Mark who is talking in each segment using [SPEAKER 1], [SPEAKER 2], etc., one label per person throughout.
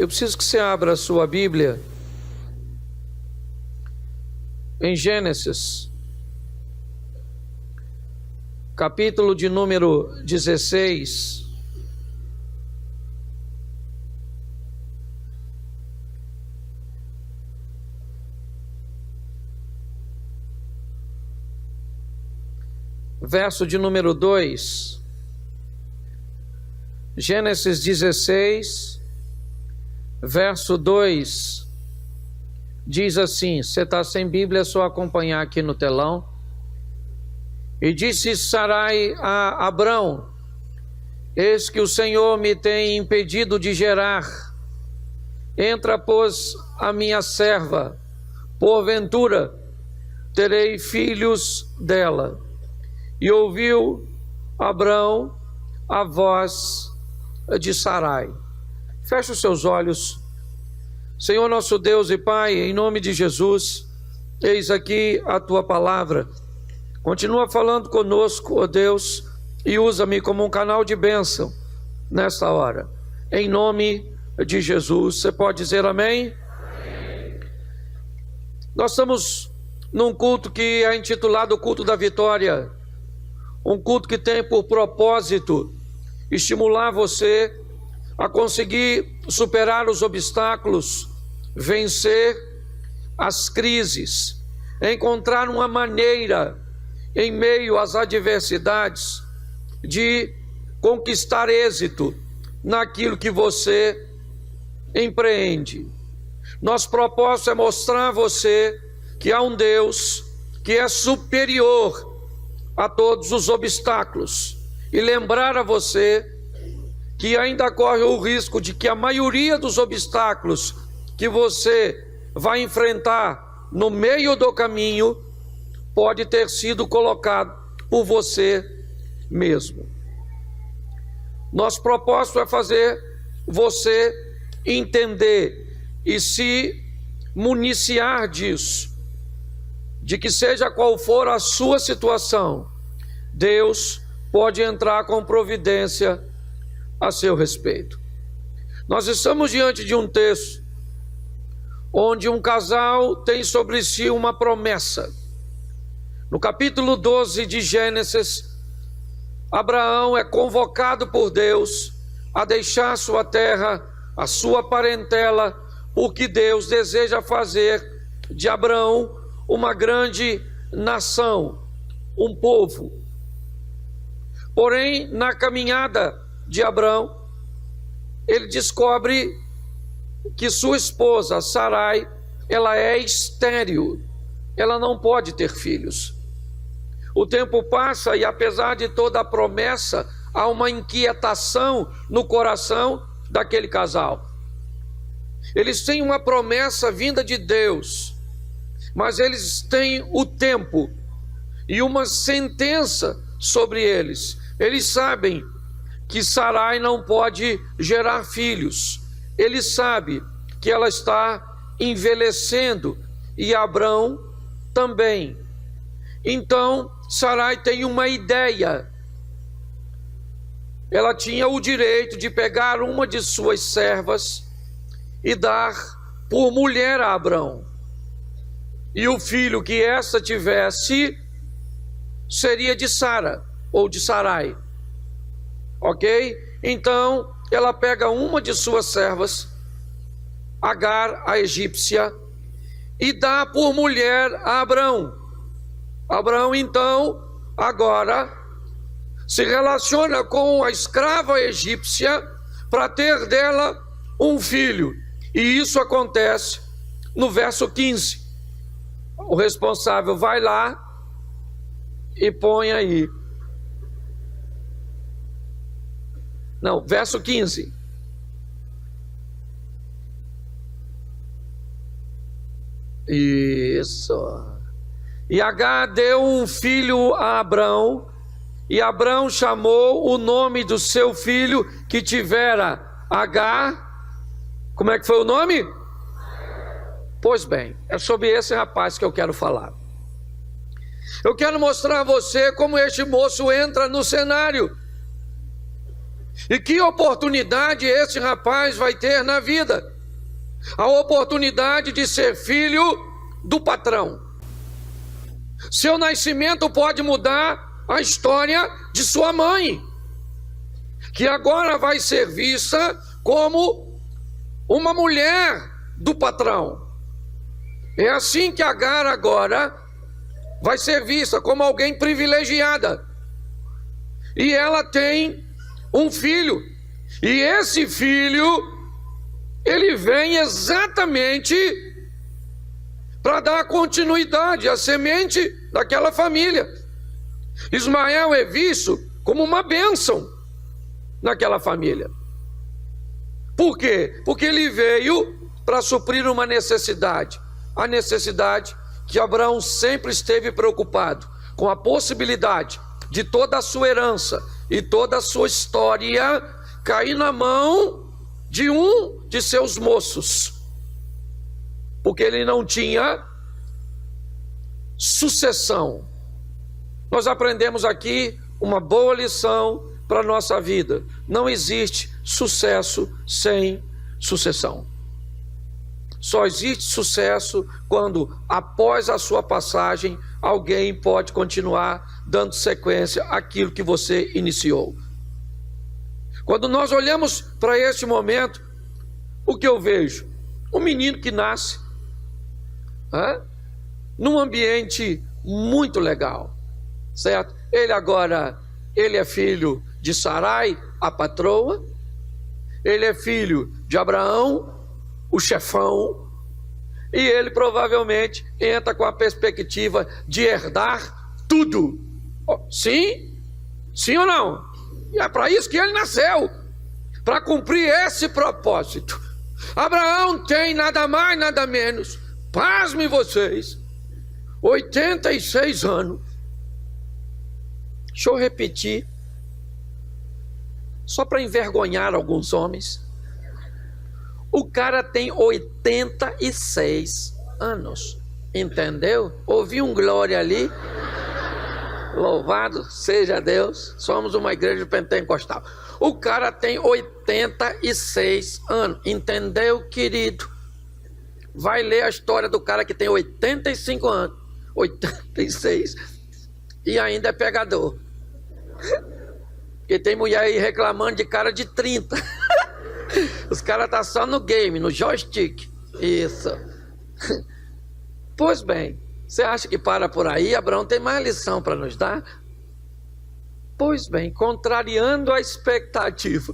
[SPEAKER 1] Eu preciso que você abra a sua Bíblia em Gênesis, capítulo de número 16. Verso de número 2. Gênesis 16, verso 2, diz assim, você está sem Bíblia, é só acompanhar aqui no telão. E disse Sarai a Abrão: eis que o Senhor me tem impedido de gerar. Entra, pois, a minha serva, porventura terei filhos dela. E ouviu Abrão a voz de Sarai. Feche os seus olhos. Senhor nosso Deus e Pai, em nome de Jesus, eis aqui a tua palavra. Continua falando conosco, ó Deus, e usa-me como um canal de bênção nesta hora. Em nome de Jesus. Você pode dizer amém? Amém. Nós estamos num culto que é intitulado o Culto da Vitória. Um culto que tem por propósito estimular você a conseguir superar os obstáculos, vencer as crises, encontrar uma maneira, em meio às adversidades, de conquistar êxito naquilo que você empreende. Nosso propósito é mostrar a você que há um Deus que é superior a todos os obstáculos, e lembrar a você que ainda corre o risco de que a maioria dos obstáculos que você vai enfrentar no meio do caminho pode ter sido colocado por você mesmo. Nosso propósito é fazer você entender e se municiar disso, de que seja qual for a sua situação, Deus pode entrar com providência a seu respeito. Nós estamos diante de um texto onde um casal tem sobre si uma promessa. No capítulo 12 de Gênesis, Abraão é convocado por Deus a deixar sua terra, a sua parentela, porque Deus deseja fazer de Abraão uma grande nação, um povo. Porém, na caminhada de Abrão, ele descobre que sua esposa, Sarai, ela é estéril, ela não pode ter filhos. O tempo passa e, apesar de toda a promessa, há uma inquietação no coração daquele casal. Eles têm uma promessa vinda de Deus, mas eles têm o tempo e uma sentença sobre eles. Eles sabem que Sarai não pode gerar filhos. Ele sabe que ela está envelhecendo e Abrão também. Então Sarai tem uma ideia. Ela tinha o direito de pegar uma de suas servas e dar por mulher a Abrão. E o filho que essa tivesse seria de Sara ou de Sarai. Ok? Então ela pega uma de suas servas, Agar, a egípcia, e dá por mulher a Abrão. Abrão então agora se relaciona com a escrava egípcia para ter dela um filho. E isso acontece no verso 15. O responsável vai lá e põe aí. Não, verso 15. Isso. E Agar deu um filho a Abrão, e Abrão chamou o nome do seu filho que tivera Agar. Como é que foi o nome? Pois bem, é sobre esse rapaz que eu quero falar. Eu quero mostrar a você como este moço entra no cenário e que oportunidade esse rapaz vai ter na vida. a oportunidade de ser filho do patrão. Seu nascimento pode mudar a história de sua mãe, que agora vai ser vista como uma mulher do patrão. É assim que Agar agora vai ser vista como alguém privilegiada. E ela tem um filho. E esse filho, ele vem exatamente para dar continuidade à semente daquela família. Ismael é visto como uma bênção naquela família. Por quê? Porque ele veio para suprir uma necessidade. A necessidade que Abraão sempre esteve preocupado com a possibilidade de toda a sua herança e toda a sua história cair na mão de um de seus moços, porque ele não tinha sucessão. Nós aprendemos aqui uma boa lição para a nossa vida: não existe sucesso sem sucessão. Só existe sucesso quando, após a sua passagem, alguém pode continuar dando sequência àquilo que você iniciou. Quando nós olhamos para este momento, o que eu vejo? Um menino que nasce num ambiente muito legal, certo? Ele é filho de Sarai, a patroa. Ele é filho de Abraão, o chefão. E ele provavelmente entra com a perspectiva de herdar tudo. Sim? Sim ou não? E é para isso que ele nasceu, para cumprir esse propósito. Abraão tem nada mais, nada menos, pasmem vocês, 86 anos. Deixa eu repetir, só para envergonhar alguns homens. O cara tem 86 anos, entendeu? Ouvi um glória ali. Louvado seja Deus, somos uma igreja pentecostal. O cara tem 86 anos, entendeu, querido? Vai ler a história do cara que tem 85 anos, 86, e ainda é pegador. Porque tem mulher aí reclamando de cara de 30. Os caras estão só no game, no joystick. Isso. Pois bem, você acha que para por aí? Abraão tem mais lição para nos dar? Pois bem, contrariando a expectativa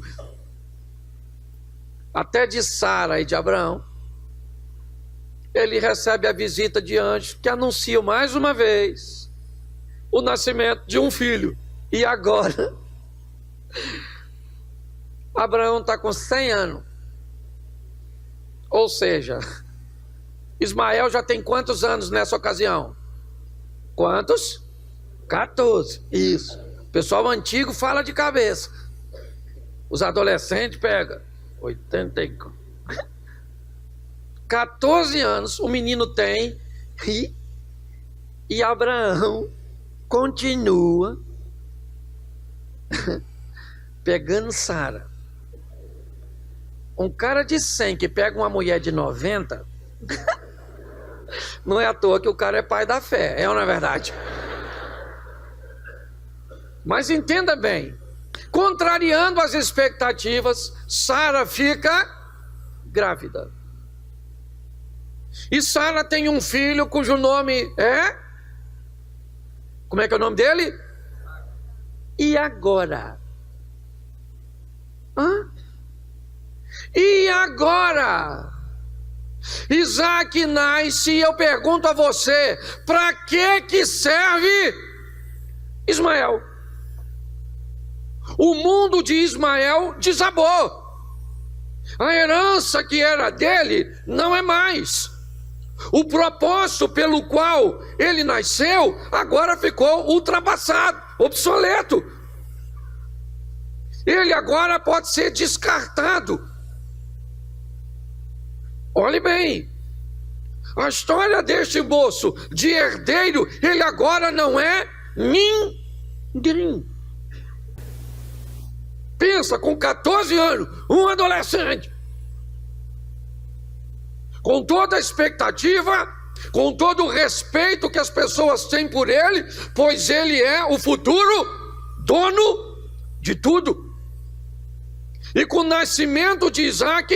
[SPEAKER 1] até de Sara e de Abraão, ele recebe a visita de anjos que anunciam mais uma vez o nascimento de um filho. E agora Abraão está com 100 anos. Ou seja, Ismael já tem quantos anos nessa ocasião? Quantos? 14. Isso. O pessoal antigo fala de cabeça. Os adolescentes pegam 84. 14 anos o menino tem e Abraão continua pegando Sara. Um cara de 100 que pega uma mulher de 90, não é à toa que o cara é pai da fé, é ou não é verdade? Mas entenda bem, contrariando as expectativas, Sara fica grávida. E Sara tem um filho cujo nome é... Como é que é o nome dele? E agora? E agora? Isaac nasce e eu pergunto a você, para que serve Ismael? O mundo de Ismael desabou. A herança que era dele não é mais. O propósito pelo qual ele nasceu agora ficou ultrapassado, obsoleto. Ele agora pode ser descartado. Olhe bem, a história deste moço de herdeiro, ele agora não é ninguém. Pensa, com 14 anos, um adolescente. com toda a expectativa, com todo o respeito que as pessoas têm por ele, pois ele é o futuro dono de tudo. E com o nascimento de Isaac,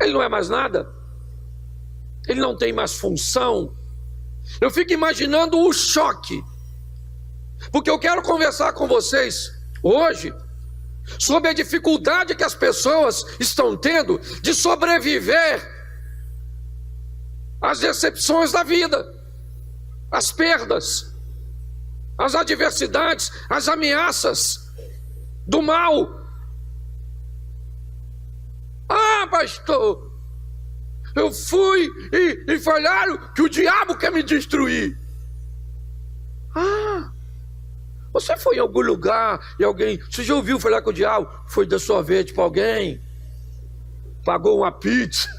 [SPEAKER 1] ele não é mais nada, ele não tem mais função. Eu fico imaginando o choque, porque eu quero conversar com vocês hoje sobre a dificuldade que as pessoas estão tendo de sobreviver às decepções da vida, às perdas, às adversidades, às ameaças do mal. Ah, pastor, eu fui e falaram que o diabo quer me destruir. Ah, você foi em algum lugar e alguém, você já ouviu falar que o diabo foi dar sorvete para alguém? Pagou uma pizza?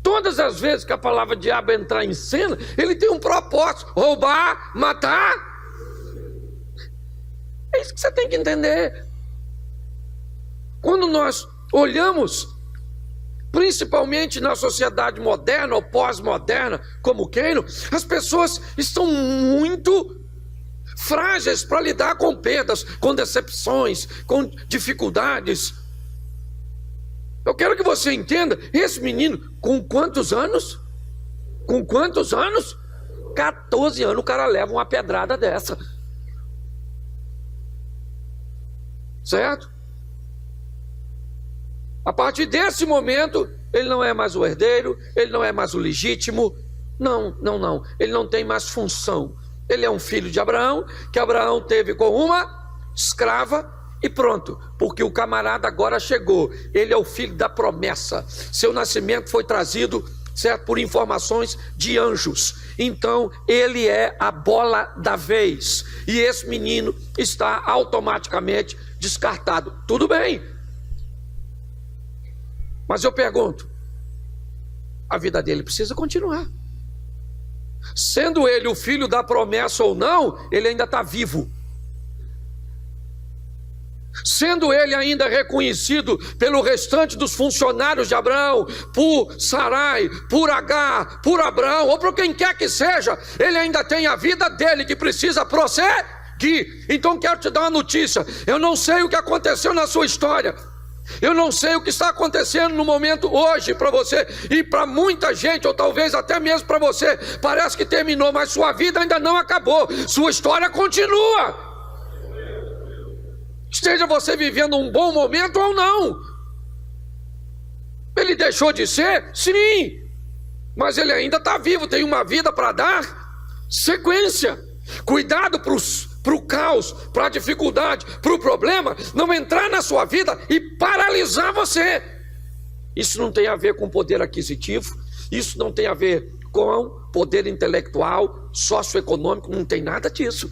[SPEAKER 1] Todas as vezes que a palavra diabo entrar em cena, ele tem um propósito: roubar, matar. É isso que você tem que entender. Quando nós olhamos, principalmente na sociedade moderna ou pós-moderna, como queiram, as pessoas estão muito frágeis para lidar com perdas, com decepções, com dificuldades. Eu quero que você entenda, esse menino, com quantos anos? Com quantos anos? 14 anos o cara leva uma pedrada dessa. Certo? A partir desse momento, ele não é mais o herdeiro, ele não é mais o legítimo. Não. Ele não tem mais função. Ele é um filho de Abraão, que Abraão teve com uma escrava e pronto, porque o camarada agora chegou. Ele é o filho da promessa. Seu nascimento foi trazido, certo, por informações de anjos. Então ele é a bola da vez, e esse menino está automaticamente descartado. Tudo bem, mas eu pergunto, a vida dele precisa continuar. Sendo ele o filho da promessa ou não, ele ainda está vivo. Sendo ele ainda reconhecido pelo restante dos funcionários de Abraão, por Sarai, por Agar, por Abraão, ou por quem quer que seja, ele ainda tem a vida dele que precisa prosseguir. Então quero te dar uma notícia: eu não sei o que aconteceu na sua história, eu não sei o que está acontecendo no momento hoje para você, e para muita gente, ou talvez até mesmo para você, parece que terminou, mas sua vida ainda não acabou, sua história continua. Esteja você vivendo um bom momento ou não. Ele deixou de ser? Sim, mas ele ainda está vivo, tem uma vida para dar sequência. Cuidado para o caos, para a dificuldade, para o problema não entrar na sua vida e paralisar você. Isso não tem a ver com poder aquisitivo, isso não tem a ver com poder intelectual, socioeconômico, não tem nada disso.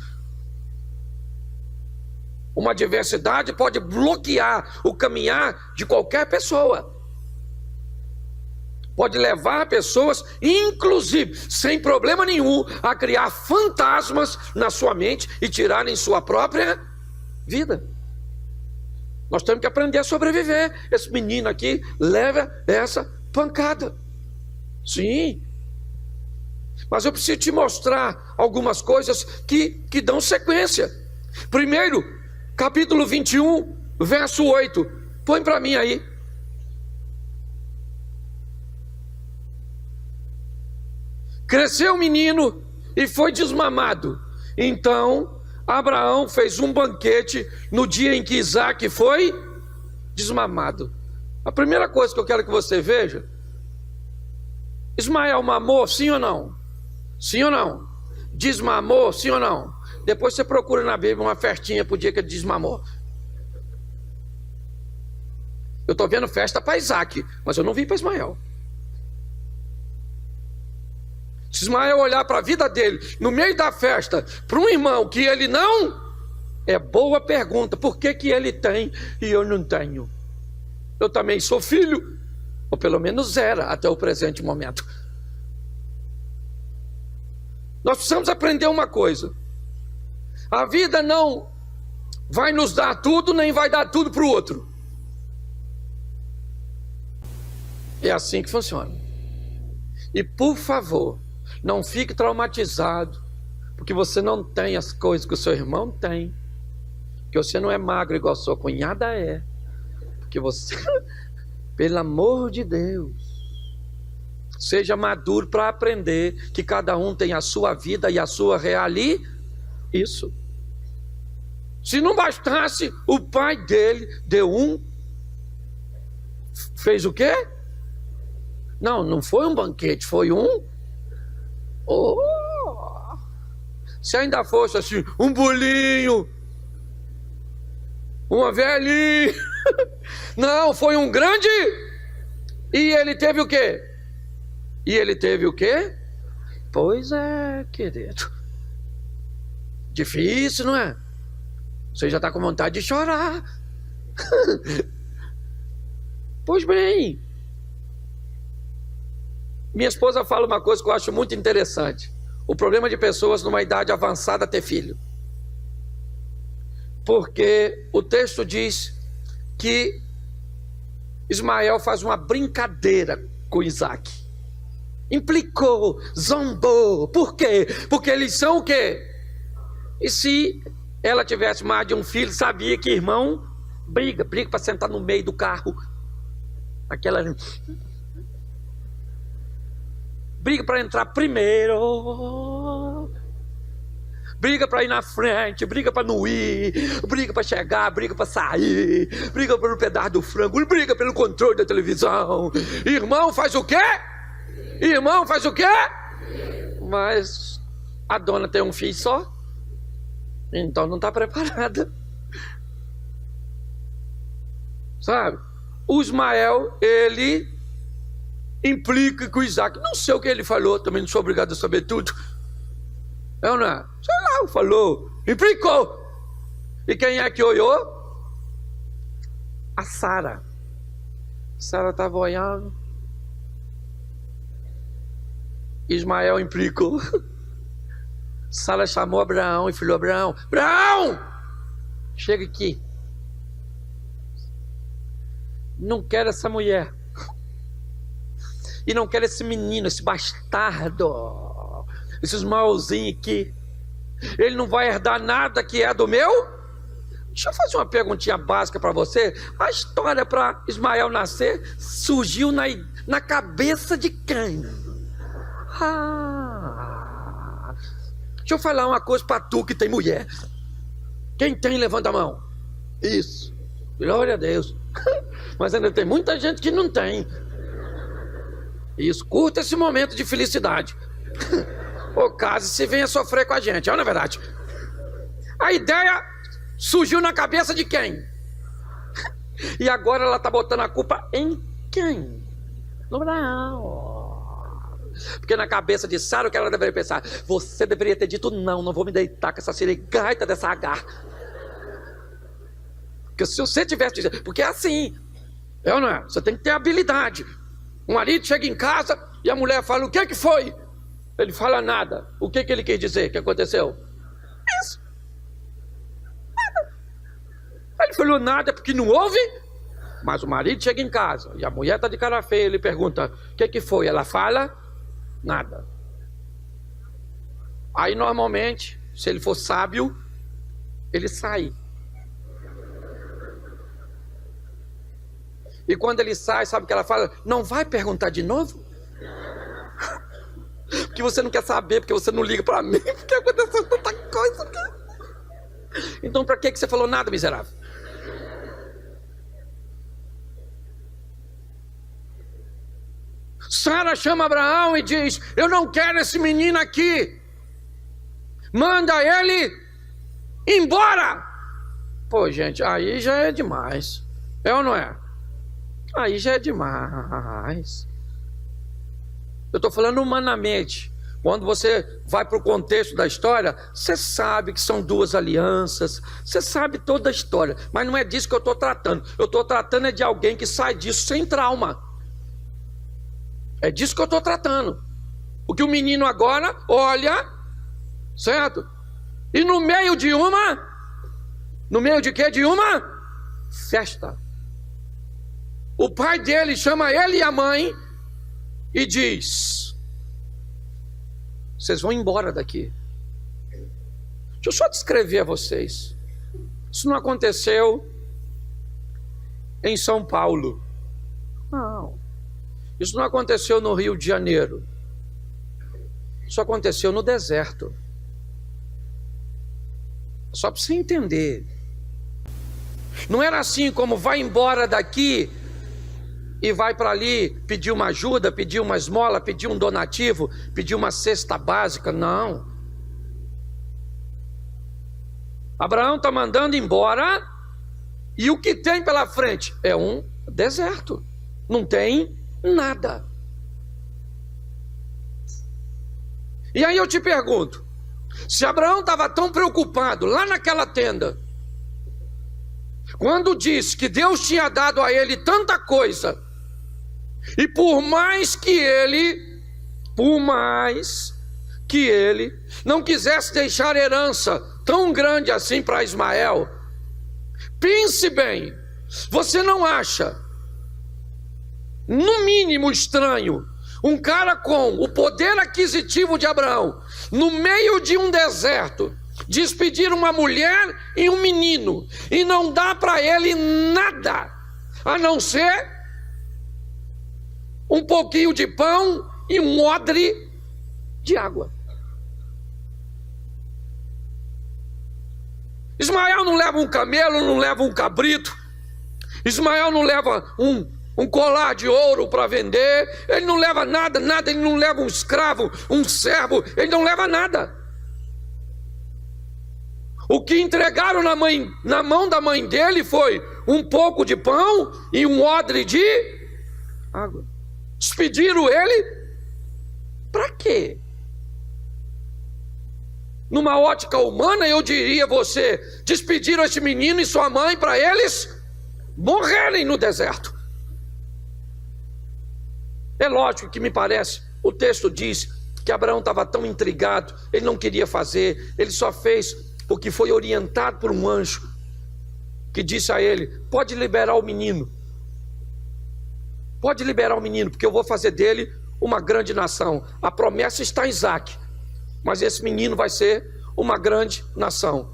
[SPEAKER 1] Uma adversidade pode bloquear o caminhar de qualquer pessoa. Pode levar pessoas, inclusive, sem problema nenhum, a criar fantasmas na sua mente e tirarem sua própria vida. Nós temos que aprender a sobreviver. Esse menino aqui leva essa pancada. Sim. Mas eu preciso te mostrar algumas coisas que dão sequência. Primeiro, capítulo 21, verso 8. Põe para mim aí. Cresceu o menino e foi desmamado. Então Abraão fez um banquete no dia em que Isaac foi desmamado. A primeira coisa que eu quero que você veja: Ismael mamou, sim ou não? Sim ou não? Desmamou, sim ou não? Depois você procura na Bíblia uma festinha para o dia que ele desmamou. Eu estou vendo festa para Isaac, mas eu não vi para Ismael. Se Ismael olhar para a vida dele, no meio da festa, para um irmão que ele não, é boa pergunta: por que ele tem e eu não tenho? Eu também sou filho, ou pelo menos era até o presente momento. Nós precisamos aprender uma coisa: a vida não vai nos dar tudo, nem vai dar tudo para o outro. É assim que funciona. E por favor, não fique traumatizado, porque você não tem as coisas que o seu irmão tem, que você não é magro igual a sua cunhada é, porque você, pelo amor de Deus, seja maduro para aprender que cada um tem a sua vida e a sua isso. Se não bastasse, o pai dele deu fez o quê? Não foi um banquete, foi se ainda fosse assim, um bolinho, uma velhinha, não, foi um grande, e ele teve o quê? Pois é, querido, difícil, não é? Você já está com vontade de chorar. Pois bem, minha esposa fala uma coisa que eu acho muito interessante. O problema de pessoas numa idade avançada ter filho. Porque o texto diz que Ismael faz uma brincadeira com Isaac. Implicou, zombou. Por quê? Porque eles são o quê? E se ela tivesse mais de um filho, sabia que irmão briga para sentar no meio do carro. Briga para entrar primeiro, briga para ir na frente, briga para não ir, briga para chegar, briga para sair, briga pelo pedaço do frango, briga pelo controle da televisão. Irmão faz o quê? Mas a dona tem um filho só, então não está preparada, sabe? O Ismael, ele implica com Isaac. Não sei o que ele falou, também não sou obrigado a saber tudo. É ou não é? Sei lá, falou, implicou. E quem é que olhou? A Sara. Sara estava olhando. Ismael implicou. Sara chamou Abraão e falou: Abraão, chega aqui. Não quero essa mulher. E não quero esse menino, esse bastardo, esses malzinhos aqui. Ele não vai herdar nada que é do meu. Deixa eu fazer uma perguntinha básica para você. A história para Ismael nascer surgiu na cabeça de quem? Deixa eu falar uma coisa para tu que tem mulher. Quem tem, levanta a mão. Isso, glória a Deus. Mas ainda tem muita gente que não tem. Isso, curta esse momento de felicidade. Ou caso se venha sofrer com a gente, não é verdade? A ideia surgiu na cabeça de quem? E agora ela está botando a culpa em quem? No Abraão. Porque na cabeça de Sara, o que ela deveria pensar? Você deveria ter dito não vou me deitar com essa sirigaita dessa Agar. Porque se você tivesse dito, porque é assim, é ou não é? Você tem que ter habilidade. O marido chega em casa e a mulher fala: o que foi? Ele fala nada. O que ele quis dizer? O que aconteceu? Isso. Nada. Ele falou nada porque não houve. Mas o marido chega em casa e a mulher está de cara feia. Ele pergunta: o que foi? Ela fala nada. Aí normalmente, se ele for sábio, ele sai. E quando ele sai, sabe o que ela fala? Não vai perguntar de novo? Porque você não quer saber, porque você não liga para mim, porque aconteceu tanta coisa. Então para que você falou nada, miserável? Sara chama Abraão e diz: eu não quero esse menino aqui. Manda ele embora. Pô, gente, aí já é demais. É ou não é? Aí já é demais. Eu estou falando humanamente. Quando você vai para o contexto da história, você sabe que são duas alianças, você sabe toda a história, mas não é disso que eu estou tratando. Eu estou tratando de alguém que sai disso sem trauma. É disso que eu estou tratando. Porque o menino agora olha, certo? E no meio de quê? De uma festa. o pai dele chama ele e a mãe e diz: vocês vão embora daqui. Deixa eu só descrever a vocês. Isso não aconteceu em São Paulo. Não. Isso não aconteceu no Rio de Janeiro. Isso aconteceu no deserto. Só para você entender. Não era assim como vai embora daqui e vai para ali pedir uma ajuda, pedir uma esmola, pedir um donativo, pedir uma cesta básica. Não. Abraão está mandando embora e o que tem pela frente é um deserto. Não tem nada. E aí eu te pergunto, se Abraão estava tão preocupado lá naquela tenda, quando disse que Deus tinha dado a ele tanta coisa, e por mais que ele não quisesse deixar herança tão grande assim para Ismael, pense bem, você não acha no mínimo estranho um cara com o poder aquisitivo de Abraão, no meio de um deserto, despedir uma mulher e um menino, e não dá para ele nada, a não ser um pouquinho de pão e um odre de água? Ismael não leva um camelo, não leva um cabrito. Ismael não leva um colar de ouro para vender. Ele não leva nada. Ele não leva um escravo, um servo. Ele não leva nada. O que entregaram na mão da mãe dele foi um pouco de pão e um odre de água. Despediram ele para quê? Numa ótica humana, eu diria você, despediram esse menino e sua mãe para eles morrerem no deserto. É lógico que me parece, o texto diz que Abraão estava tão intrigado, ele não queria fazer, ele só fez porque foi orientado por um anjo que disse a ele: pode liberar o menino, porque eu vou fazer dele uma grande nação. A promessa está em Isaac, mas esse menino vai ser uma grande nação.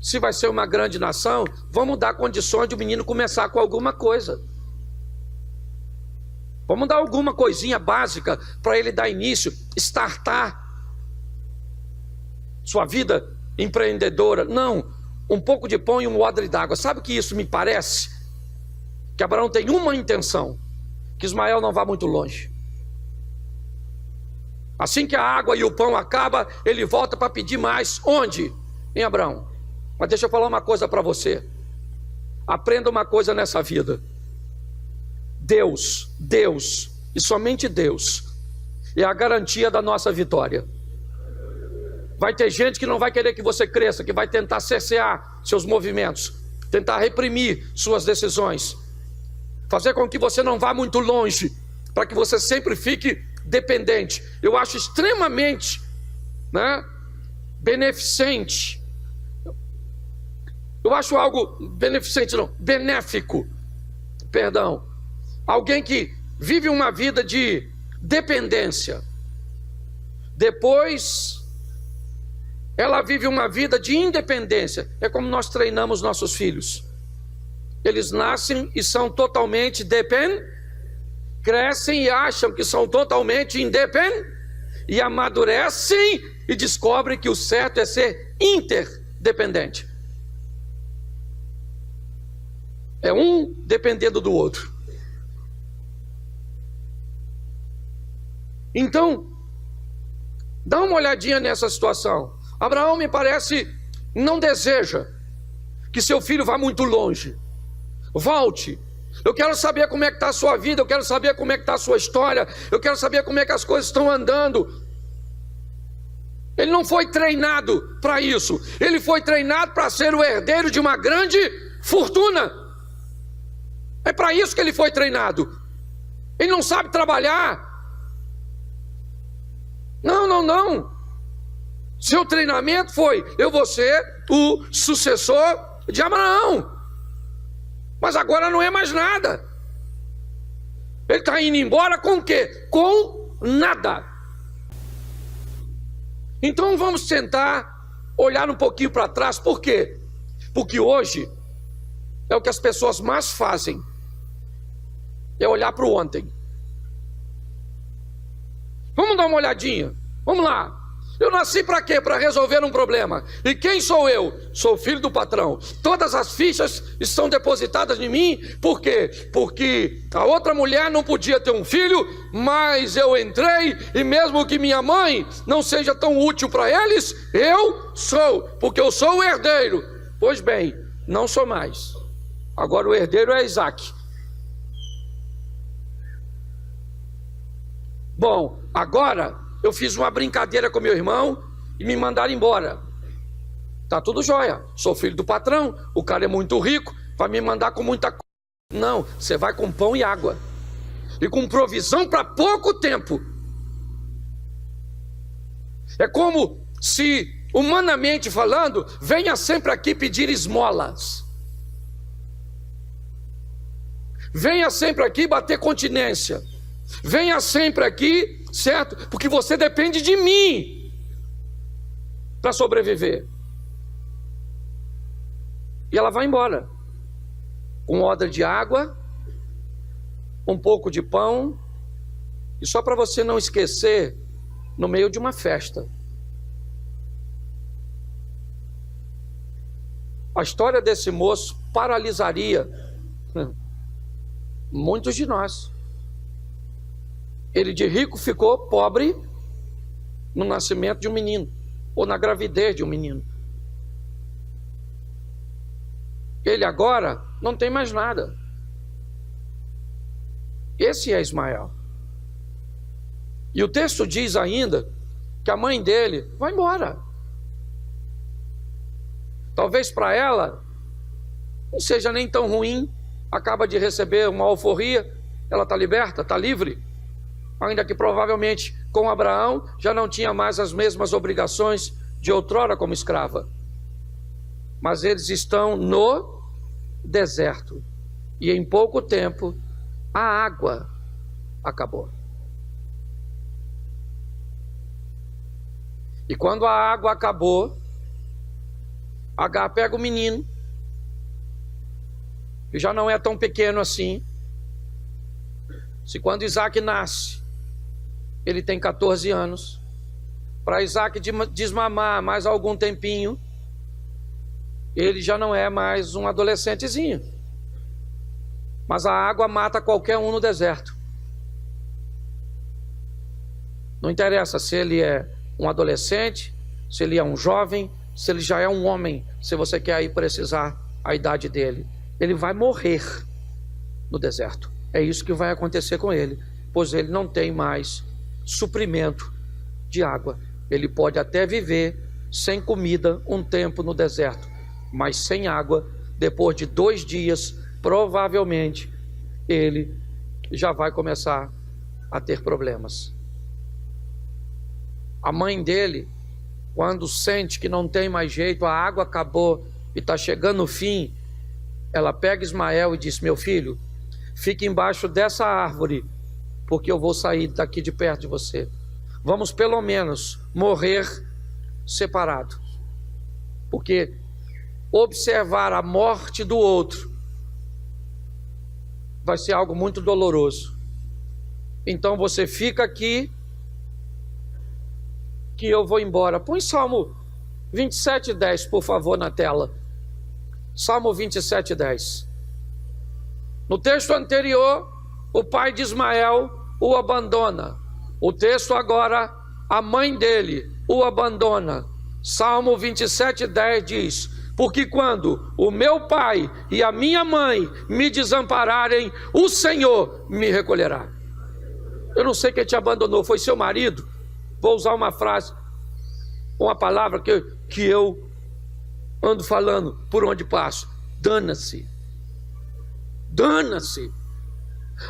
[SPEAKER 1] Se vai ser uma grande nação, vamos dar condições de o menino começar com alguma coisa. Vamos dar alguma coisinha básica para ele dar início, startar sua vida empreendedora. Não, um pouco de pão e um odre d'água. Sabe o que isso me parece? Que Abraão tem uma intenção: que Ismael não vá muito longe. Assim que a água e o pão acabam, ele volta para pedir mais. Onde? Em Abraão. Mas deixa eu falar uma coisa para você. Aprenda uma coisa nessa vida. Deus e somente Deus é a garantia da nossa vitória. Vai ter gente que não vai querer que você cresça, que vai tentar cercear seus movimentos, tentar reprimir suas decisões, fazer com que você não vá muito longe, para que você sempre fique dependente. Eu acho extremamente beneficente. Eu acho algo benéfico. Alguém que vive uma vida de dependência, depois ela vive uma vida de independência. É como nós treinamos nossos filhos. Eles nascem e são totalmente dependentes, crescem e acham que são totalmente independentes, e amadurecem e descobrem que o certo é ser interdependente. É um dependendo do outro. Então, dá uma olhadinha nessa situação. Abraão, me parece, não deseja que seu filho vá muito longe. Volte. Eu quero saber como é que está a sua vida, eu quero saber como é que está a sua história, eu quero saber como é que as coisas estão andando. Ele não foi treinado para isso. Ele foi treinado para ser o herdeiro de uma grande fortuna. É para isso que ele foi treinado. Ele não sabe trabalhar. Não. Seu treinamento foi: eu vou ser o sucessor de Abraão. Mas agora não é mais nada. Ele está indo embora com o quê? Com nada. Então vamos tentar olhar um pouquinho para trás. Por quê? Porque hoje é o que as pessoas mais fazem, é olhar para o ontem. Vamos dar uma olhadinha. Vamos lá. Eu nasci para quê? Para resolver um problema. E quem sou eu? Sou filho do patrão. Todas as fichas estão depositadas em mim. Por quê? Porque a outra mulher não podia ter um filho, mas eu entrei, e mesmo que minha mãe não seja tão útil para eles, eu sou, porque eu sou o herdeiro. Pois bem, não sou mais. Agora o herdeiro é Isaac. Bom, agora eu fiz uma brincadeira com meu irmão e me mandaram embora. Tá tudo jóia. Sou filho do patrão, o cara é muito rico, vai me mandar com muita coisa. Não, você vai com pão e água. E com provisão para pouco tempo. É como se, humanamente falando, venha sempre aqui pedir esmolas. Venha sempre aqui bater continência. Venha sempre aqui, certo? Porque você depende de mim para sobreviver. E ela vai embora com odre de água, um pouco de pão, e só para você não esquecer, no meio de uma festa. A história desse moço paralisaria muitos de nós. Ele de rico ficou pobre no nascimento de um menino, ou na gravidez de um menino. Ele agora não tem mais nada. Esse é Ismael. E o texto diz ainda que a mãe dele vai embora. Talvez para ela não seja nem tão ruim. Acaba de receber uma alforria, ela está liberta, está livre. Ainda que provavelmente com Abraão já não tinha mais as mesmas obrigações de outrora como escrava. Mas eles estão no deserto. E em pouco tempo a água acabou. E quando a água acabou, Agar pega o menino, que já não é tão pequeno assim. Se quando Isaac nasce, ele tem 14 anos. Para Isaac desmamar mais algum tempinho, ele já não é mais um adolescentezinho. Mas a água mata qualquer um no deserto. Não interessa se ele é um adolescente, se ele é um jovem, se ele já é um homem, se você quer aí precisar a idade dele. Ele vai morrer no deserto. É isso que vai acontecer com ele, pois ele não tem mais suprimento de água. Ele pode até viver sem comida um tempo no deserto, mas sem água, depois de 2 dias, provavelmente ele já vai começar a ter problemas. A mãe dele, quando sente que não tem mais jeito, a água acabou e está chegando o fim, ela pega Ismael e diz: meu filho, fique embaixo dessa árvore, porque eu vou sair daqui de perto de você. Vamos pelo menos morrer separados, porque observar a morte do outro vai ser algo muito doloroso. Então você fica aqui, que eu vou embora. Põe Salmo 27:10, por favor, na tela. Salmo 27:10. No texto anterior, o pai de Ismael o abandona. O texto agora, a mãe dele o abandona. Salmo 27:10 diz: porque quando o meu pai e a minha mãe me desampararem, o Senhor me recolherá. Eu não sei quem te abandonou, foi seu marido? Vou usar uma frase, uma palavra que eu ando falando por onde passo: dana-se. Dana-se.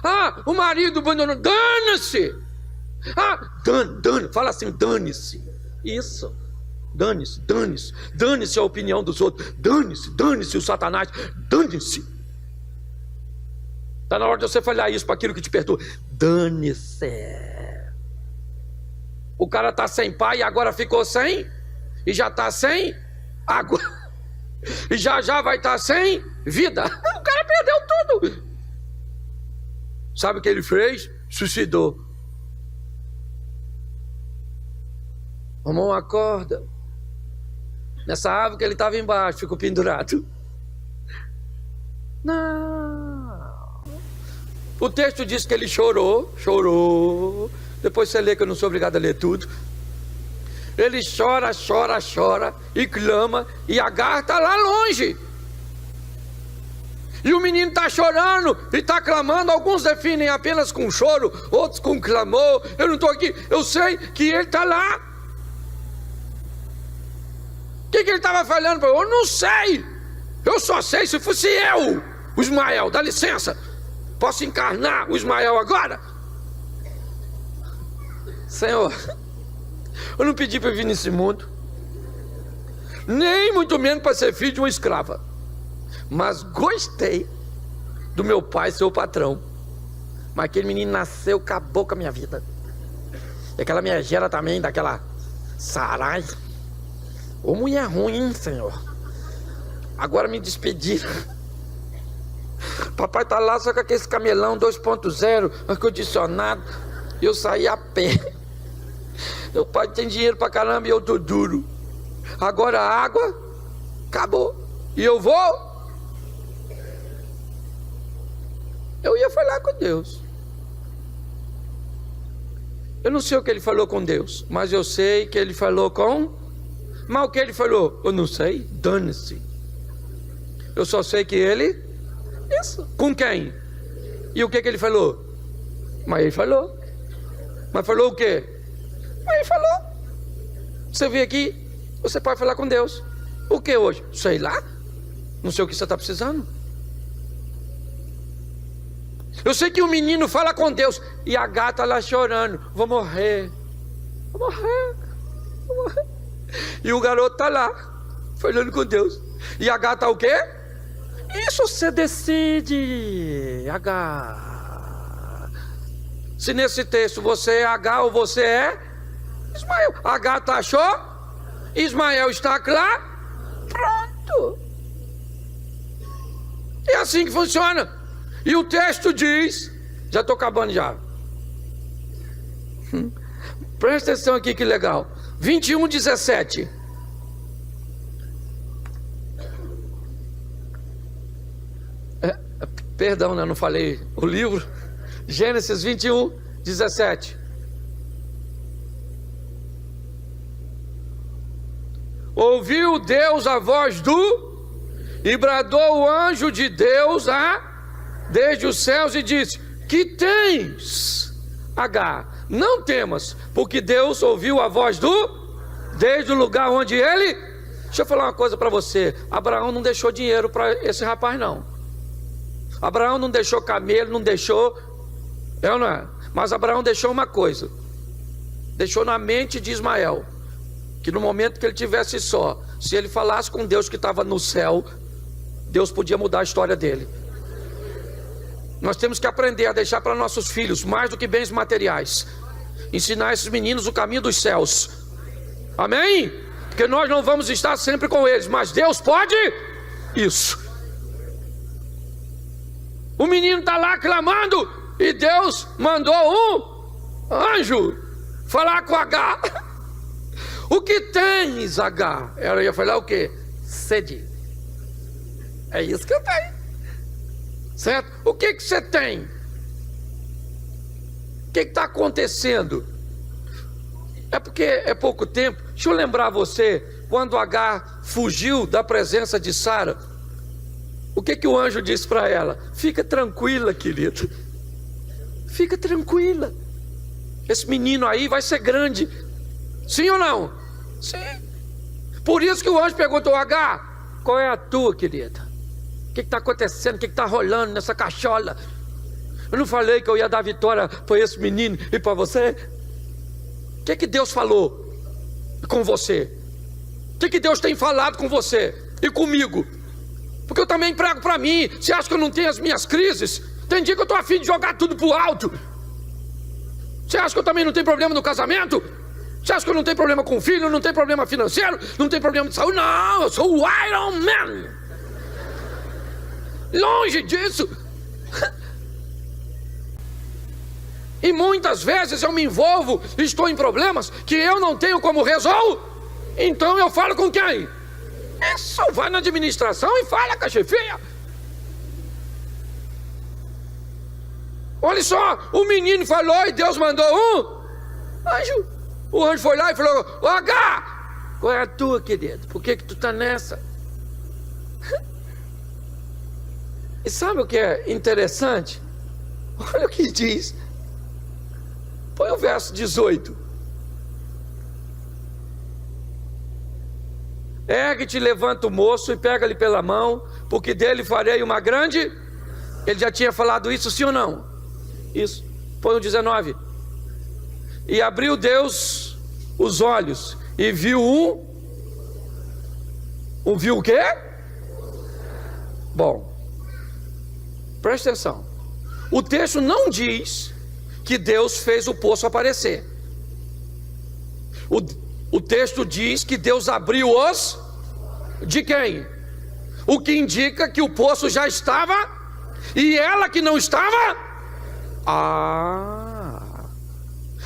[SPEAKER 1] Ah, o marido abandonou, dana-se. Ah, fala assim, dane-se. Isso, dane-se, dane-se. Dane-se a opinião dos outros, dane-se o Satanás, dane-se. Está na hora de você falhar isso para aquilo que te perturba. Dane-se. O cara está sem pai e agora ficou sem, e já está sem água, e já vai estar sem vida. O cara perdeu tudo. Sabe o que ele fez? Suicidou. Arrumou uma corda nessa árvore que ele estava embaixo, ficou pendurado. Não. O texto diz que ele chorou. Depois você lê, que eu não sou obrigado a ler tudo. Ele chora e clama, e Agar está lá longe. E o menino está chorando e está clamando. Alguns definem apenas com choro, outros com clamor. Eu não estou aqui, eu sei que ele está lá. O que ele estava falando? Eu não sei. Eu só sei se fosse eu, o Ismael. Dá licença, posso encarnar o Ismael agora? Senhor, eu não pedi para vir nesse mundo, nem muito menos para ser filho de uma escrava, mas gostei do meu pai ser o patrão. Mas aquele menino nasceu, acabou com a minha vida. E aquela minha gera também, daquela Sarai. Ô mulher ruim, hein, Senhor? Agora me despediram. Papai tá lá só com aquele camelão 2.0, ar-condicionado, e eu saí a pé. Meu pai tem dinheiro pra caramba e eu tô duro. Agora a água acabou. E eu vou. Eu ia falar com Deus. Eu não sei o que ele falou com Deus, mas eu sei que ele falou com... Mas o que ele falou? Eu não sei, dane-se. Eu só sei que ele... Isso. Com quem? E o que ele falou? Mas ele falou. Mas falou o quê? Mas ele falou. Você veio aqui, você pode falar com Deus. O que hoje? Sei lá. Não sei o que você está precisando. Eu sei que o menino fala com Deus e a gata lá chorando. Vou morrer. Vou morrer. Vou morrer. E o garoto está lá, falando com Deus. E a gata o quê? Isso você decide, H. Se nesse texto você é H ou você é Ismael. A gata achou, Ismael está lá, pronto. É assim que funciona. E o texto diz, já estou acabando já. Presta atenção aqui que legal. 21:17. Perdão, né? Não falei o livro. Gênesis 21:17. Ouviu Deus a voz do, e bradou o anjo de Deus desde os céus e disse: que tens, Agar? Não temas, porque Deus ouviu a voz desde o lugar onde ele... Deixa eu falar uma coisa para você. Abraão não deixou dinheiro para esse rapaz, não. Abraão não deixou camelo, não deixou... não é? Mas Abraão deixou uma coisa. Deixou na mente de Ismael, que no momento que ele tivesse só, se ele falasse com Deus que estava no céu, Deus podia mudar a história dele. Nós temos que aprender a deixar para nossos filhos mais do que bens materiais. Ensinar esses meninos o caminho dos céus. Amém? Porque nós não vamos estar sempre com eles, mas Deus pode isso. O menino está lá clamando e Deus mandou um anjo falar com Agar. O que tens, Agar? Ela ia falar o quê? Sede. É isso que eu tenho. Certo? O que você tem? O que está acontecendo? É porque é pouco tempo. Deixa eu lembrar você, quando Agar fugiu da presença de Sara, o que o anjo disse para ela? Fica tranquila, querida. Fica tranquila. Esse menino aí vai ser grande. Sim ou não? Sim. Por isso que o anjo perguntou: Agar, qual é a tua, querida? O que está acontecendo? O que está rolando nessa cachola? Eu não falei que eu ia dar vitória para esse menino e para você? O que Deus falou com você? O que Deus tem falado com você e comigo? Porque eu também prego para mim. Você acha que eu não tenho as minhas crises? Tem dia que eu estou afim de jogar tudo pro alto. Você acha que eu também não tenho problema no casamento? Você acha que eu não tenho problema com o filho? Não tenho problema financeiro? Não tenho problema de saúde? Não, eu sou o Iron Man. Longe disso. E muitas vezes eu me envolvo, estou em problemas que eu não tenho como resolver. Então eu falo com quem? É só vai na administração e fala com a chefia. Olha só, o menino falou e Deus mandou anjo. O anjo foi lá e falou: ô H, qual é a tua, querido? Por que tu está nessa? E sabe o que é interessante? Olha o que diz. Põe o verso 18. Ergue-te, levanta o moço e pega-lhe pela mão, porque dele farei uma grande... Ele já tinha falado isso, sim ou não? Isso. Põe o 19. E abriu Deus os olhos e viu viu o quê? Bom, presta atenção. O texto não diz que Deus fez o poço aparecer. O texto diz que Deus abriu os... De quem? O que indica que o poço já estava e ela que não estava.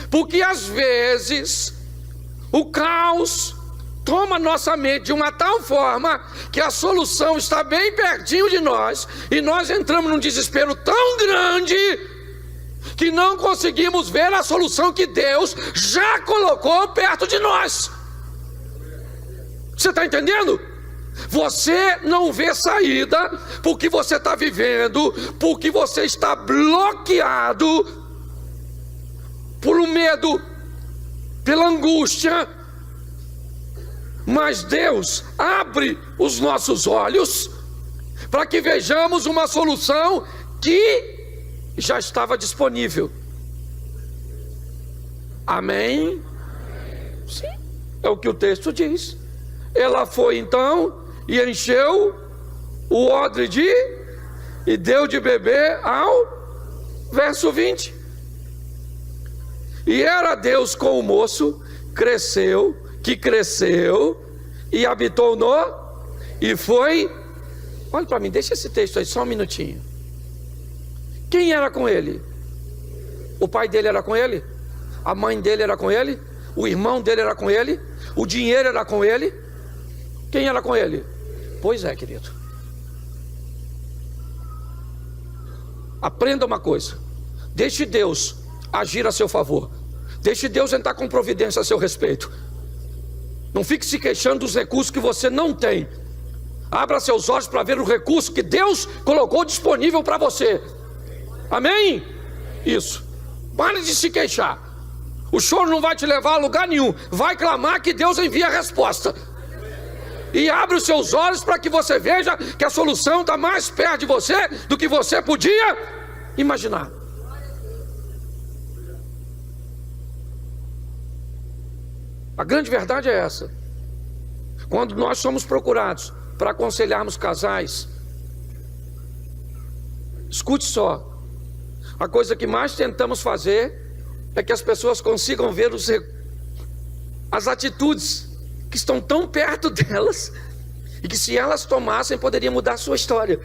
[SPEAKER 1] Porque às vezes o caos toma nossa mente de uma tal forma que a solução está bem pertinho de nós e nós entramos num desespero tão grande que não conseguimos ver a solução que Deus já colocou perto de nós. Você está entendendo? Você não vê saída porque você está vivendo, porque você está bloqueado por um medo, pela angústia. Mas Deus abre os nossos olhos para que vejamos uma solução que já estava disponível. Amém? Sim, é o que o texto diz. Ela foi então e encheu o odre e deu de beber ao verso 20. E era Deus com o moço, cresceu e habitou e foi. Olha para mim, deixa esse texto aí só um minutinho. Quem era com ele? O pai dele era com ele? A mãe dele era com ele? O irmão dele era com ele? O dinheiro era com ele? Quem era com ele? Pois é, querido. Aprenda uma coisa: deixe Deus agir a seu favor. Deixe Deus entrar com providência a seu respeito. Não fique se queixando dos recursos que você não tem. Abra seus olhos para ver o recurso que Deus colocou disponível para você. Amém? Isso. Pare de se queixar. O choro não vai te levar a lugar nenhum. Vai clamar que Deus envia a resposta. E abre os seus olhos para que você veja que a solução está mais perto de você do que você podia imaginar. A grande verdade é essa. Quando nós somos procurados para aconselharmos casais, escute só, a coisa que mais tentamos fazer é que as pessoas consigam ver as atitudes que estão tão perto delas e que, se elas tomassem, poderia mudar a sua história.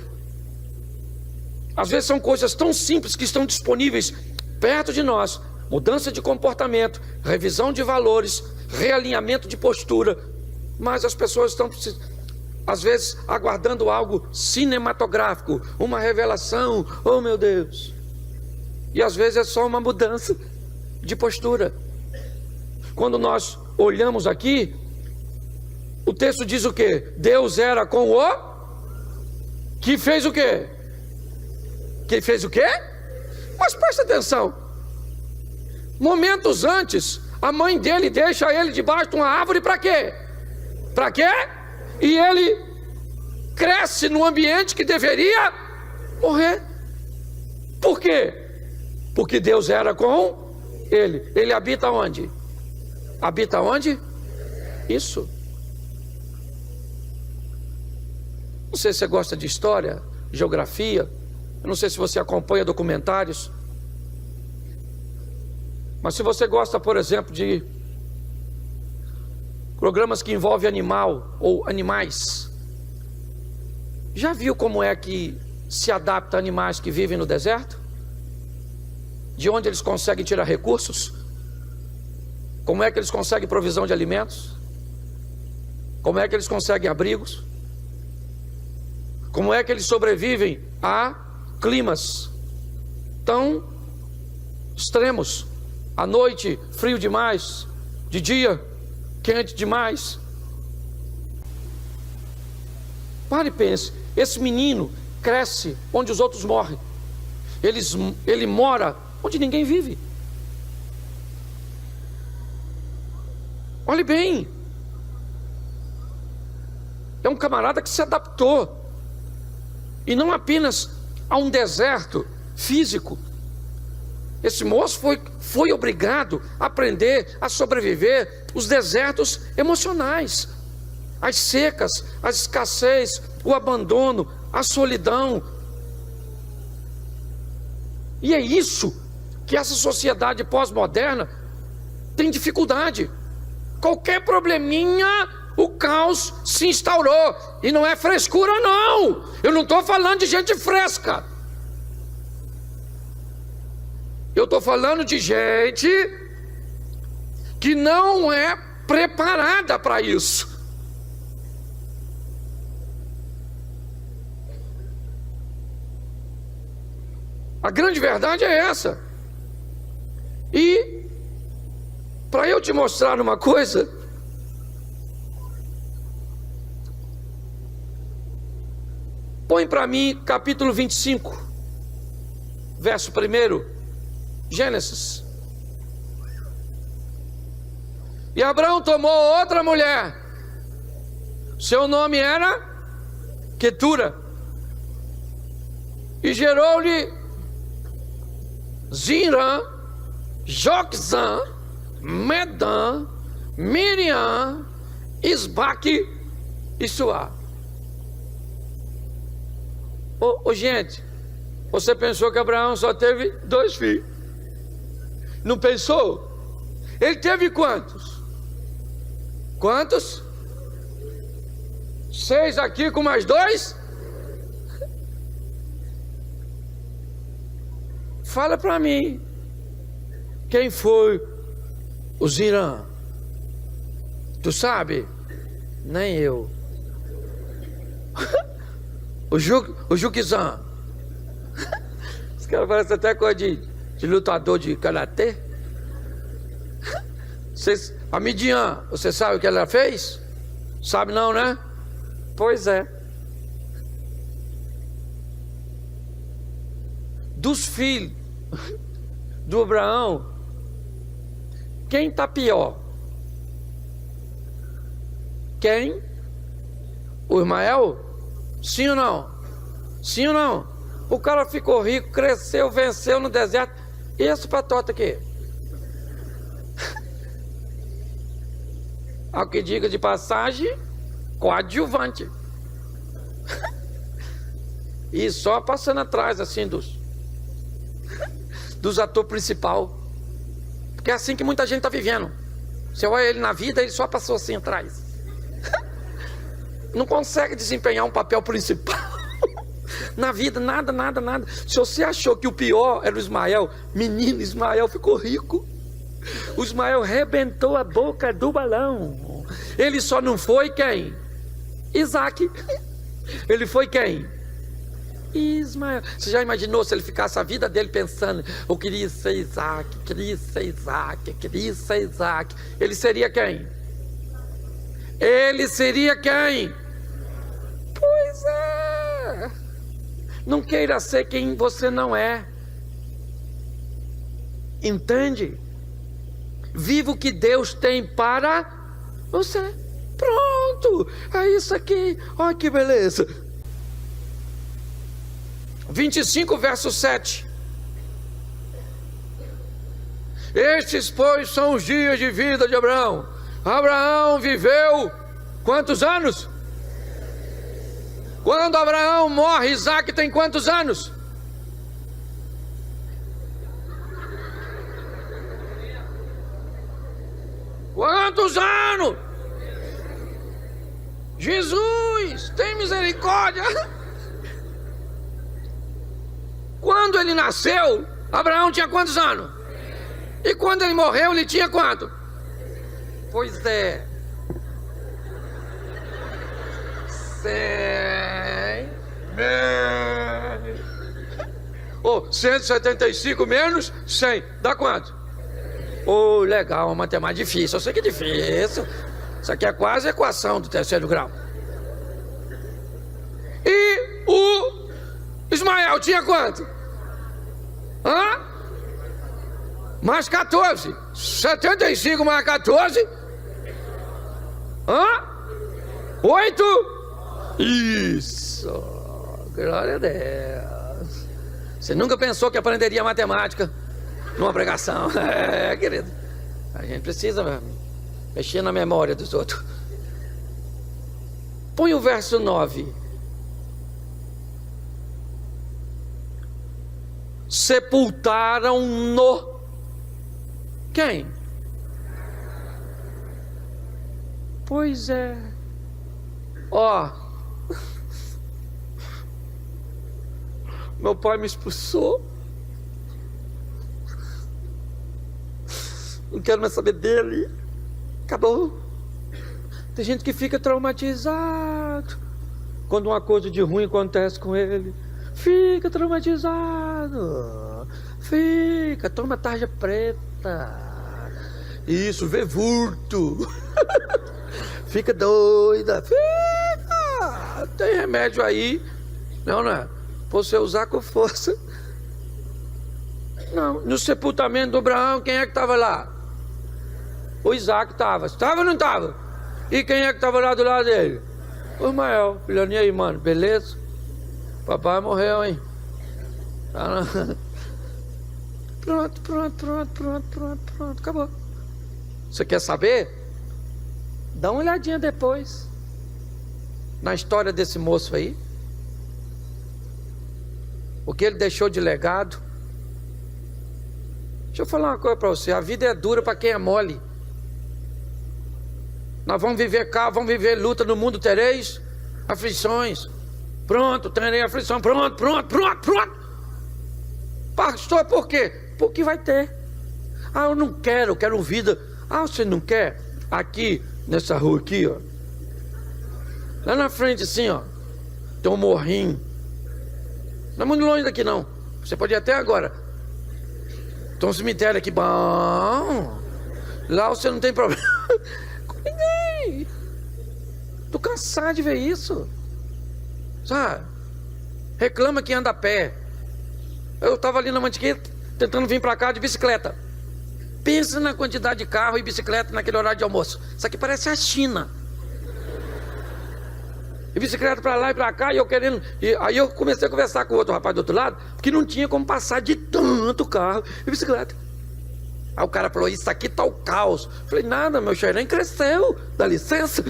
[SPEAKER 1] Às vezes são coisas tão simples que estão disponíveis perto de nós: mudança de comportamento, revisão de valores, realinhamento de postura. Mas as pessoas estão, às vezes, aguardando algo cinematográfico, uma revelação. Oh meu Deus! E às vezes é só uma mudança de postura. Quando nós olhamos aqui, o texto diz o quê? Deus era com o que fez o quê? Que fez o quê? Mas presta atenção. Momentos antes, a mãe dele deixa ele debaixo de uma árvore para quê? Para quê? E ele cresce num ambiente que deveria morrer. Por quê? Porque Deus era com ele. Ele habita onde? Habita onde? Isso. Não sei se você gosta de história, geografia. Eu não sei se você acompanha documentários, mas se você gosta, por exemplo, de programas que envolvem animal ou animais, já viu como é que se adapta a animais que vivem no deserto? De onde eles conseguem tirar recursos? Como é que eles conseguem provisão de alimentos? Como é que eles conseguem abrigos? Como é que eles sobrevivem a climas tão extremos? À noite, frio demais. De dia, quente demais. Pare e pense. Esse menino cresce onde os outros morrem. Ele mora onde ninguém vive. Olhe bem. É um camarada que se adaptou. E não apenas a um deserto físico. Esse moço foi obrigado a aprender a sobreviver os desertos emocionais, as secas, as escassez, o abandono, a solidão. E é isso que essa sociedade pós-moderna tem dificuldade. Qualquer probleminha, o caos se instaurou. E não é frescura, não. Eu não estou falando de gente fresca. Eu estou falando de gente que não é preparada para isso. A grande verdade é essa. E para eu te mostrar uma coisa, põe para mim capítulo 25, verso 1, Gênesis. E Abraão tomou outra mulher, seu nome era Quetura, e gerou-lhe Zimrã, Joquzã, Medã, Miriam, Isbaque e Suá. Gente, você pensou que Abraão só teve 2 filhos? Não pensou? Ele teve quantos? Quantos? 6 aqui com mais 2? Fala para mim, quem foi o Zirã? Tu sabe? Nem eu. O Juquizã. Os caras parecem até coisa de lutador de karatê. A Midian, você sabe o que ela fez? Sabe não, né? Pois é. Dos filhos do Abraão, quem está pior? Quem? O Ismael? Sim ou não? Sim ou não? O cara ficou rico, cresceu, venceu no deserto. E esse patota aqui? Ao que diga de passagem, coadjuvante. E só passando atrás assim dos atores principal. Porque é assim que muita gente está vivendo. Você olha ele na vida, ele só passou assim atrás. Não consegue desempenhar um papel principal. Na vida, nada. Se você achou que o pior era o Ismael, menino, Ismael ficou rico. O Ismael rebentou a boca do balão. Ele só não foi quem? Isaac. Ele foi quem? Ismael. Você já imaginou se ele ficasse a vida dele pensando: eu queria ser Isaac, queria ser Isaac, queria ser Isaac. Ele seria quem? Ele seria quem? Pois é. Não queira ser quem você não é. Entende? Viva o que Deus tem para você. Pronto. É isso aqui. Olha que beleza. 25, verso 7. Estes, pois, são os dias de vida de Abraão. Abraão viveu quantos anos? Quando Abraão morre, Isaac tem quantos anos? Quantos anos? Jesus, tem misericórdia. Quando ele nasceu, Abraão tinha quantos anos? E quando ele morreu, ele tinha quanto? Pois é. 175 menos 100, dá quanto? Legal, uma matemática difícil, eu sei que é difícil. Isso aqui é quase equação do terceiro grau. E o Ismael tinha quanto? Mais 14. 75 mais 14. 8. Isso. Glória a Deus. Você nunca pensou que aprenderia matemática numa pregação? Querido. A gente precisa mexer na memória dos outros. Põe o verso 9. Sepultaram-no. Quem? Pois é. Meu pai me expulsou. Não quero mais saber dele. Acabou. Tem gente que fica traumatizado quando uma coisa de ruim acontece com ele. Fica traumatizado. Fica, toma tarja preta. Isso, vê vulto. Fica doida. Fica. Tem remédio aí. Não é? Você usar com força. Não, no sepultamento do Abraão, quem é que estava lá? O Isaac estava. Estava ou não estava? E quem é que estava lá do lado dele? O Ismael. Filhão, e aí, mano? Beleza? Papai morreu, hein? Pronto. Acabou. Você quer saber? Dá uma olhadinha depois na história desse moço aí. O que ele deixou de legado. Deixa eu falar uma coisa para você. A vida é dura para quem é mole. Nós vamos viver cá, vamos viver luta no mundo, tereis aflições. Pronto, terei aflição. Pronto. Pastor, por quê? Porque vai ter. Eu não quero, quero vida. Você não quer? Aqui, nessa rua aqui, ó. Lá na frente, assim, ó. Tem um morrinho. Não é muito longe daqui, não. Você pode ir até agora. Tem um cemitério aqui, bom. Lá você não tem problema com ninguém. Tô cansado de ver isso. Sabe? Reclama que anda a pé. Eu tava ali na Mantiqueta, tentando vir pra cá de bicicleta. Pensa na quantidade de carro e bicicleta naquele horário de almoço. Isso aqui parece a China. E bicicleta pra lá e pra cá, e eu querendo. E aí eu comecei a conversar com o outro rapaz do outro lado, porque não tinha como passar de tanto carro e bicicleta. Aí o cara falou: isso aqui tá o caos. Eu falei: nada, meu xerém cresceu, dá licença.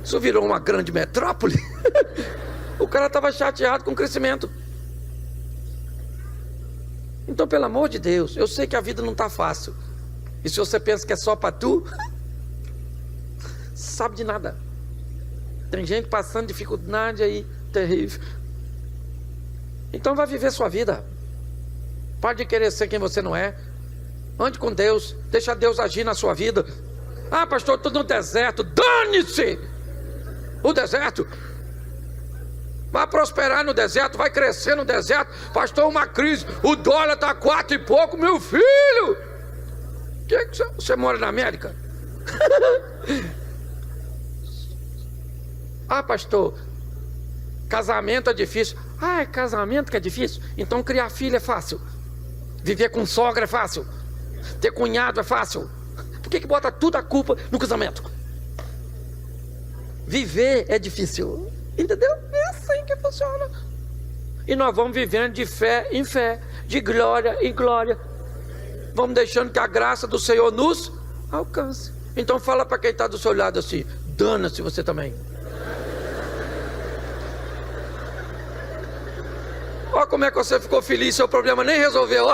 [SPEAKER 1] Isso virou uma grande metrópole. O cara estava chateado com o crescimento. Então, pelo amor de Deus, eu sei que a vida não está fácil. E se você pensa que é só para tu, sabe de nada. Tem gente passando dificuldade aí, terrível. Então vai viver sua vida. Pode querer ser quem você não é. Ande com Deus, deixa Deus agir na sua vida. Pastor, estou no deserto. Dane-se o deserto. Vai prosperar no deserto, vai crescer no deserto. Pastor, uma crise, o dólar está 4 e pouco, meu filho. Que você mora na América? Pastor, casamento é difícil. É casamento que é difícil? Então criar filho é fácil. Viver com sogra é fácil. Ter cunhado é fácil. Por que bota tudo a culpa no casamento? Viver é difícil. Entendeu? É assim que funciona. E nós vamos vivendo de fé em fé, de glória em glória. Vamos deixando que a graça do Senhor nos alcance. Então fala para quem está do seu lado assim: dana-se você também. Olha como é que você ficou feliz, seu problema nem resolveu.